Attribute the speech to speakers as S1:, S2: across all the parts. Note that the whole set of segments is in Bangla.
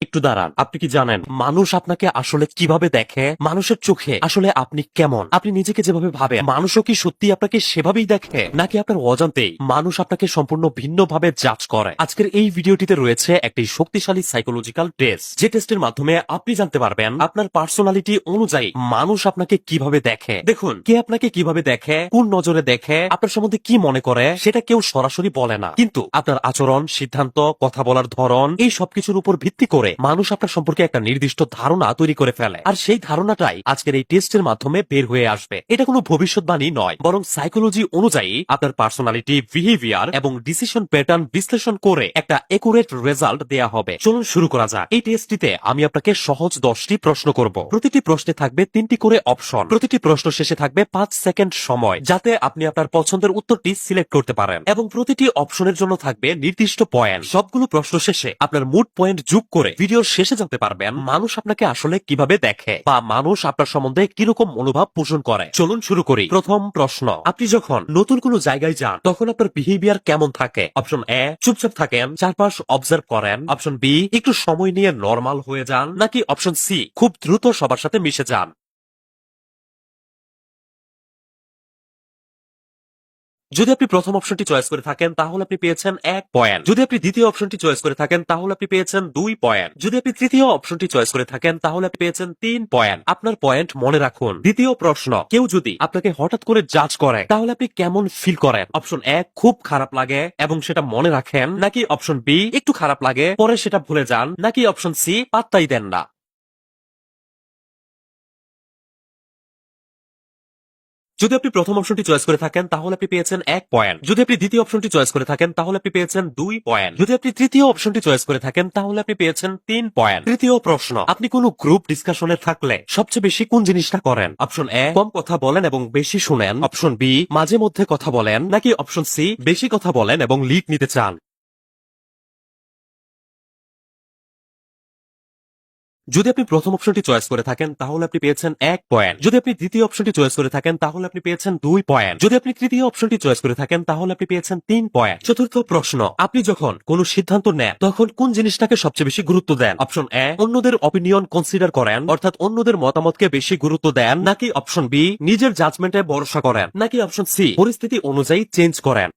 S1: একটু দাঁড়ান, আপনি কি জানেন মানুষ আপনাকে আসলে কিভাবে দেখে? মানুষের চোখে আসলে আপনি কেমন? আপনি নিজেকে যেভাবে ভাবেন, মানুষও কি সত্যি আপনাকে সেভাবেই দেখে, নাকি আপনার অজান্তেই মানুষ আপনাকে সম্পূর্ণ ভিন্নভাবে জাজ করে? আজকের এই ভিডিওটিতে রয়েছে একটি শক্তিশালী সাইকোলজিক্যাল টেস্ট, যে টেস্টের মাধ্যমে আপনি জানতে পারবেন আপনার পার্সোনালিটি অনুযায়ী মানুষ আপনাকে কিভাবে দেখে। দেখুন, কে আপনাকে কিভাবে দেখে, কোন নজরে দেখে, আপনার সম্বন্ধে কি মনে করে, সেটা কেউ সরাসরি বলে না, কিন্তু আপনার আচরণ, সিদ্ধান্ত, কথা বলার ধরন, এই সবকিছুর উপর ভিত্তি করে মানুষ আপনার সম্পর্কে একটা নির্দিষ্ট ধারণা তৈরি করে ফেলে। আর সেই ধারণাটাই আজকের এই টেস্টের মাধ্যমে বের হয়ে আসবে। এটা কোনো ভবিষ্যৎবাণী নয়, বরং সাইকোলজি অনুযায়ী আপনার পার্সোনালিটি, বিহেভিয়ার এবং ডিসিশন প্যাটার্ন বিশ্লেষণ করে একটা একুরেট রেজাল্ট দেয়া হবে। চলুন শুরু করা যাক। এই টেস্টটিতে আমি আপনাকে সহজ 10টি প্রশ্ন করব। প্রতিটি প্রশ্নে থাকবে 3টি করে অপশন। প্রতিটি প্রশ্ন শেষে থাকবে 5 সেকেন্ড সময়, যাতে আপনি আপনার পছন্দের উত্তরটি সিলেক্ট করতে পারেন, এবং প্রতিটি অপশনের জন্য থাকবে নির্দিষ্ট পয়েন্ট। সবগুলো প্রশ্ন শেষে আপনার মুড পয়েন্ট যোগ করে ভিডিওর শেষে জানতে পারবেন মানুষ আপনাকে আসলে কিভাবে দেখে, বা মানুষ আপনার সম্বন্ধে কিরকম মনোভাব পোষণ করে। চলুন শুরু করি। প্রথম প্রশ্ন, আপনি যখন নতুন কোনো জায়গায় যান তখন আপনার বিহেভিয়ার কেমন থাকে? অপশন এ, চুপচাপ থাকেন, চারপাশ অবজার্ভ করেন। অপশন বি, একটু সময় নিয়ে নরমাল হয়ে যান। নাকি অপশন সি, খুব দ্রুত সবার সাথে মিশে যান। যদি আপনি প্রথম অপশনটি চয়েস করে থাকেন তাহলে আপনি পেয়েছেন 1 পয়েন্ট। যদি আপনি দ্বিতীয় অপশনটি চয়েস করে থাকেন তাহলে আপনি পেয়েছেন 2 পয়েন্ট। যদি আপনি তৃতীয় অপশনটি চয়েস করে থাকেন তাহলে আপনি পেয়েছেন 3 পয়েন্ট। আপনার পয়েন্ট মনে রাখুন। দ্বিতীয় প্রশ্ন, কেউ যদি আপনাকে হঠাৎ করে জাজ করে তাহলে আপনি কেমন ফিল করেন? অপশন এ, খুব খারাপ লাগে এবং সেটা মনে রাখেন। নাকি অপশন বি, একটু খারাপ লাগে পরে সেটা ভুলে যান। নাকি অপশন সি, পাত্তাই দেন না। যদি আপনি প্রথম অপশনটি চয়েস করে থাকেন তাহলে আপনি পেয়েছেন 1 পয়েন্ট। যদি আপনি দ্বিতীয় অপশনটি চয়েস করে থাকেন তাহলে আপনি পেয়েছেন 2 পয়েন্ট। যদি আপনি তৃতীয় অপশনটি চয়েস করে থাকেন তাহলে আপনি পেয়েছেন 3 পয়েন্ট। তৃতীয় প্রশ্ন, আপনি কোনো গ্রুপ ডিসকাশনে থাকলে সবচেয়ে বেশি কোন জিনিসটা করেন? অপশন এ, কম কথা বলেন এবং বেশি শুনেন। অপশন বি, মাঝে মধ্যে কথা বলেন। নাকি অপশন সি, বেশি কথা বলেন এবং লিড নিতে চান। যদি আপনি প্রথম অপশনটি চয়েস করে থাকেন তাহলে আপনি পেয়েছেন 1 পয়েন্ট। যদি আপনি দ্বিতীয় অপশনটি চয়েস করে থাকেন তাহলে আপনি পেয়েছেন 2 পয়েন্ট। যদি আপনি তৃতীয় অপশনটি চয়েস করে থাকেন তাহলে আপনি পেয়েছেন 3 পয়েন্ট। চতুর্থ প্রশ্ন, আপনি যখন কোনো সিদ্ধান্ত নেন তখন কোন জিনিসটাকে সবচেয়ে বেশি গুরুত্ব দেন? অপশন এ, অন্যদের অপিনিয়ন কনসিডার করেন, অর্থাৎ অন্যদের মতামতকে বেশি গুরুত্ব দেন। নাকি অপশন বি, নিজের জাজমেন্টে ভরসা করেন। নাকি অপশন সি, পরিস্থিতি অনুযায়ী চেঞ্জ করেন।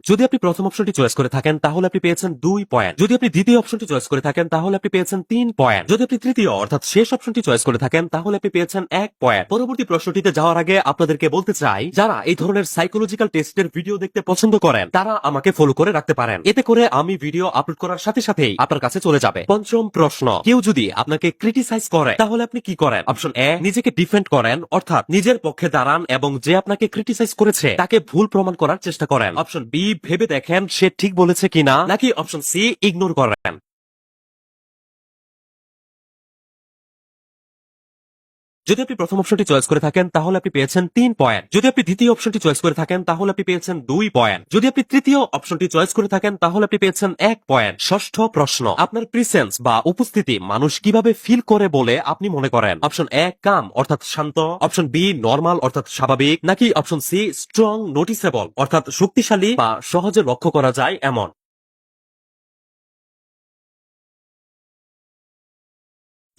S1: যদি আপনি প্রথম অপশনটি চয়েস করে থাকেন তাহলে আপনি পেয়েছেন 2 পয়েন্ট। যদি আপনি দ্বিতীয় অপশনটি চয়েস করে থাকেন তাহলে আপনি পেয়েছেন 3 পয়েন্ট। যদি আপনি তৃতীয় অর্থাৎ শেষ অপশনটি চয়েস করে থাকেন তাহলে আপনি পেয়েছেন 1 পয়েন্ট। পরবর্তী প্রশ্নটিতে যাওয়ার আগে আপনাদেরকে বলতে চাই, যারা এই ধরনের সাইকোলজিক্যাল টেস্টের ভিডিও দেখতে পছন্দ করেন তারা আমাকে ফলো করে রাখতে পারেন। এতে করে আমি ভিডিও আপলোড করার সাথে সাথেই আপনার কাছে চলে যাবে। পঞ্চম প্রশ্ন, কেউ যদি আপনাকে ক্রিটিসাইজ করে তাহলে আপনি কি করেন? অপশন এ, নিজেকে ডিফেন্ড করেন, অর্থাৎ নিজের পক্ষে দাঁড়ান এবং যে আপনাকে ক্রিটিসাইজ করেছে তাকে ভুল প্রমাণ করার চেষ্টা করেন। অপশন বি, ভেবে দেখেন সে ঠিক বলেছে কিনা। নাকি অপশন সি, ইগনোর করেন। যদি আপনি প্রথম অপশনটি চয়েস করে থাকেন তাহলে আপনি পেয়েছেন 3 পয়েন্ট। যদি আপনি দ্বিতীয় অপশনটি চয়েস করে থাকেন তাহলে আপনি পেয়েছেন 2 পয়েন্ট। যদি আপনি তৃতীয় অপশনটি চয়েস করে থাকেন তাহলে আপনি পেয়েছেন 1 পয়েন্ট। ষষ্ঠ প্রশ্ন, আপনার প্রেজেন্স বা উপস্থিতি মানুষ কিভাবে ফিল করে বলে আপনি মনে করেন? অপশন এ, কাম অর্থাৎ শান্ত। অপশন বি, নরমাল অর্থাৎ স্বাভাবিক। নাকি অপশন সি, স্ট্রং নোটিসেবল অর্থাৎ শক্তিশালী বা সহজে লক্ষ্য করা যায় এমন।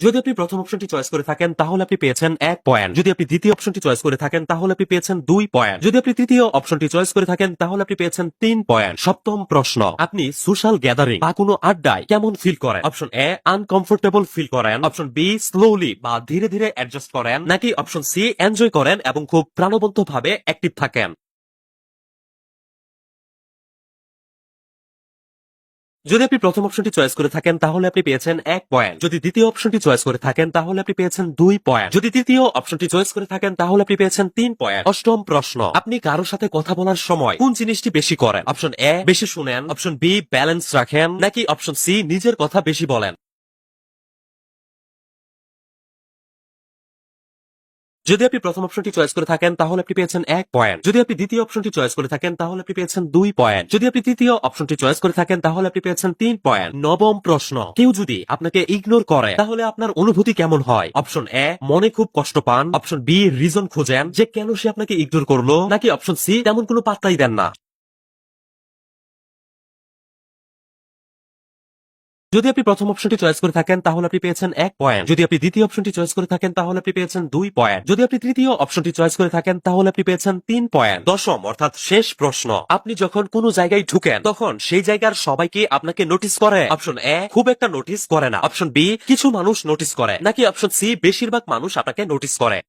S1: যদি আপনি প্রথম অপশনটি চয়েস করে থাকেন তাহলে আপনি পেয়েছেন 1 পয়েন্ট। যদি আপনি দ্বিতীয় অপশনটি চয়েস করে থাকেন তাহলে আপনি পেয়েছেন 2 পয়েন্ট। যদি আপনি তৃতীয় অপশনটি চয়েস করে থাকেন তাহলে আপনি পেয়েছেন 3 পয়েন্ট। সপ্তম প্রশ্ন, আপনি সোশ্যাল গ্যাদারিং বা কোনো আড্ডায় কেমন ফিল করেন? অপশন এ, আনকমফোর্টেবল ফিল করেন। অপশন বি, স্লোলি বা ধীরে ধীরে অ্যাডজাস্ট করেন। নাকি অপশন সি, এনজয় করেন এবং খুব প্রাণবন্ত ভাবে অ্যাক্টিভ থাকেন। যদি আপনি প্রথম অপশনটি চয়েস করে থাকেন তাহলে আপনি পেয়েছেন 1 পয়েন্ট। যদি দ্বিতীয় অপশনটি চয়েস করে থাকেন তাহলে আপনি পেয়েছেন 2 পয়েন্ট। যদি তৃতীয় অপশনটি চয়েস করে থাকেন তাহলে আপনি পেয়েছেন 3 পয়েন্ট। অষ্টম প্রশ্ন, আপনি কারোর সাথে কথা বলার সময় কোন জিনিসটি বেশি করেন? অপশন এ, বেশি শুনেন। অপশন বি, ব্যালেন্স রাখেন। নাকি অপশন সি, নিজের কথা বেশি বলেন। যদি আপনি প্রথম অপশনটি চয়েস করে থাকেন তাহলে আপনি পেয়েছেন 1 পয়েন্ট। যদি আপনি দ্বিতীয় অপশনটি চয়েস করে থাকেন তাহলে আপনি পেয়েছেন 2 পয়েন্ট। যদি আপনি তৃতীয় অপশনটি চয়েস করে থাকেন তাহলে আপনি পেয়েছেন 3 পয়েন্ট। নবম প্রশ্ন, কেউ যদি আপনাকে ইগনোর করে তাহলে আপনার অনুভূতি কেমন হয়? অপশন এ, মনে খুব কষ্ট পান। অপশন বি, রিজন খোঁজেন যে কেন সে আপনাকে ইগনোর করলো। নাকি অপশন সি, তেমন কোনো পাত্তাই দেন না। যদি আপনি প্রথম অপশনটি চয়েস করে থাকেন তাহলে আপনি পেয়েছেন 1 পয়েন্ট। যদি আপনি দ্বিতীয় অপশনটি চয়েস করে থাকেন তাহলে আপনি পেয়েছেন 2 পয়েন্ট। যদি আপনি তৃতীয় অপশনটি চয়েস করে থাকেন তাহলে আপনি পেয়েছেন 3 পয়েন্ট। দশম অর্থাৎ শেষ প্রশ্ন, আপনি যখন কোনো জায়গায় ঢুকেন তখন সেই জায়গার সবাইকে আপনাকে নোটিস করে? অপশন এ, খুব একটা নোটিস করে না। অপশন বি, কিছু মানুষ নোটিস করে। নাকি অপশন সি, বেশিরভাগ মানুষ আপনাকে নোটিস করে?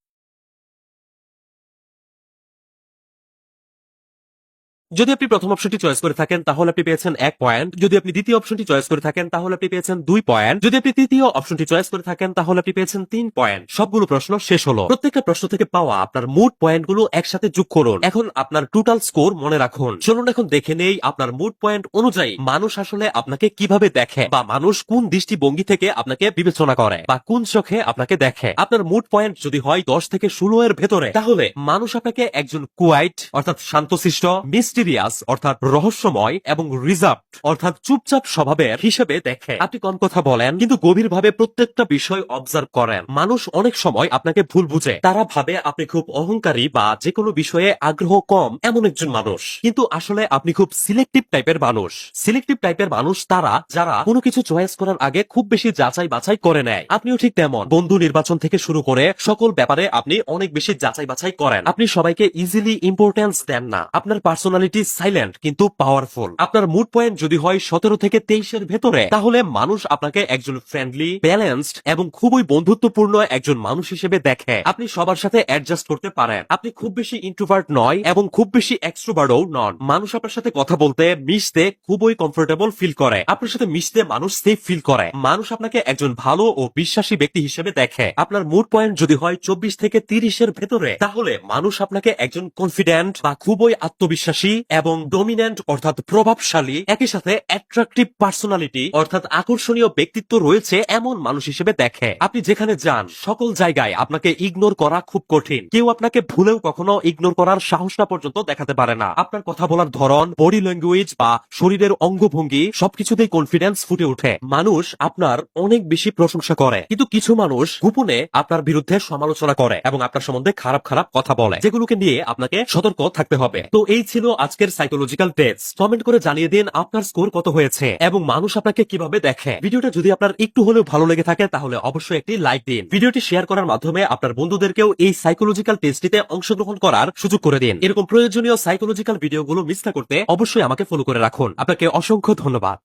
S1: যদি আপনি প্রথম অপশনটি চয়েস করে থাকেন তাহলে আপনি পেয়েছেন 1 পয়েন্ট। যদি আপনি দ্বিতীয় অপশনটি চয়েস করে থাকেন তাহলে আপনি পেয়েছেন 2 পয়েন্ট। যদি আপনি তৃতীয় অপশনটি চয়েস করে থাকেন তাহলে আপনি পেয়েছেন 3 পয়েন্ট। সবগুলো প্রশ্ন শেষ হলো। প্রত্যেকটা প্রশ্ন থেকে পাওয়া আপনার মোট পয়েন্টগুলো একসাথে যোগ করুন। এখন আপনার টোটাল স্কোর মনে রাখুন। চলুন এখন দেখে নেই আপনার মোট পয়েন্ট অনুযায়ী মানুষ আসলে আপনাকে কিভাবে দেখে, বা মানুষ কোন দৃষ্টিভঙ্গি থেকে আপনাকে বিবেচনা করে, বা কোন চোখে আপনাকে দেখে। আপনার মোট পয়েন্ট যদি হয় 10 থেকে 16 এর ভেতরে, তাহলে মানুষ আপনাকে একজন কুয়াইট অর্থাৎ শান্তশিষ্ট, মিস্টিরিয়াস অর্থাৎ রহস্যময়, এবং রিজার্ভ অর্থাৎ চুপচাপ স্বভাবের হিসেবে দেখে। আপনি কম কথা বলেন কিন্তু গভীরভাবে প্রত্যেকটা বিষয় অবজার্ভ করেন। মানুষ অনেক সময় আপনাকে ভুল বুঝে, তারা ভাবে আপনি খুব অহংকারী বা যে কোনো বিষয়ে আগ্রহ কম এমন একজন মানুষ, কিন্তু আসলে আপনি খুব সিলেক্টিভ টাইপের মানুষ। সিলেক্টিভ টাইপের মানুষ তারা যারা কোনো কিছু চয়েস করার আগে খুব বেশি যাচাই বাছাই করে নেয়। আপনিও ঠিক তেমন। বন্ধু নির্বাচন থেকে শুরু করে সকল ব্যাপারে আপনি অনেক বেশি যাচাই বাছাই করেন। আপনি সবাইকে ইজিলি ইম্পর্টেন্স দেন না। আপনার পার্সোনালিটি সাইলেন্ট কিন্তু পাওয়ারফুল। আপনার মুড পয়েন্ট যদি হয় 17 থেকে 23 এর ভেতরে, তাহলে মানুষ আপনাকে একজন ফ্রেন্ডলি, ব্যালেন্সড এবং খুবই বন্ধুত্বপূর্ণ একজন মানুষ হিসেবে দেখে। আপনি সবার সাথে অ্যাডজাস্ট করতে পারেন। আপনি খুব বেশি ইন্ট্রোভার্ট নয় এবং খুব বেশি এক্সট্রোভার্টও নন। মানুষ আপনার সাথে কথা বলতে, মিশতে খুবই কমফোর্টেবল ফিল করে। আপনার সাথে মিশতে মানুষ সেফ ফিল করে। মানুষ আপনাকে একজন ভালো ও বিশ্বাসী ব্যক্তি হিসেবে দেখে। আপনার মুড পয়েন্ট যদি হয় 24 থেকে 30 এর ভেতরে, তাহলে মানুষ আপনাকে একজন কনফিডেন্ট বা খুবই আত্মবিশ্বাসী এবং ডমিন্যান্ট অর্থাৎ প্রভাবশালী, একই সাথে অ্যাট্রাকটিভ পার্সোনালিটি অর্থাৎ আকর্ষণীয় ব্যক্তিত্ব রয়েছে এমন মানুষ হিসেবে দেখে। আপনি যেখানে যান সকল জায়গায় আপনাকে ইগনোর করা খুব কঠিন। কেউ আপনাকে ভুলেও কখনো ইগনোর করার সাহসটা পর্যন্ত দেখাতে পারে না। আপনার কথা বলার ধরন, বডি ল্যাঙ্গুয়েজ বা শরীরের অঙ্গভঙ্গি সবকিছুতেই কনফিডেন্স ফুটে ওঠে। মানুষ আপনার অনেক বেশি প্রশংসা করে, কিন্তু কিছু মানুষ গোপনে আপনার বিরুদ্ধে সমালোচনা করে এবং আপনার সম্বন্ধে খারাপ খারাপ কথা বলে, যেগুলোকে নিয়ে আপনাকে সতর্ক থাকতে হবে। তো এই ছিল আজকের সাইকোলজিক্যাল টেস্ট। কমেন্ট করে জানিয়ে দিন আপনার স্কোর কত হয়েছে এবং মানুষ আপনাকে কিভাবে দেখে। ভিডিওটা যদি আপনার একটু হলেও ভালো লেগে থাকে তাহলে অবশ্যই একটি লাইক দিন। ভিডিওটি শেয়ার করার মাধ্যমে আপনার বন্ধুদেরকেও এই সাইকোলজিক্যাল টেস্টটিতে অংশগ্রহণ করার সুযোগ করে দিন। এরকম প্রয়োজনীয় সাইকোলজিক্যাল ভিডিওগুলো মিস না করতে অবশ্যই আমাকে ফলো করে রাখুন। আপনাকে অসংখ্য ধন্যবাদ।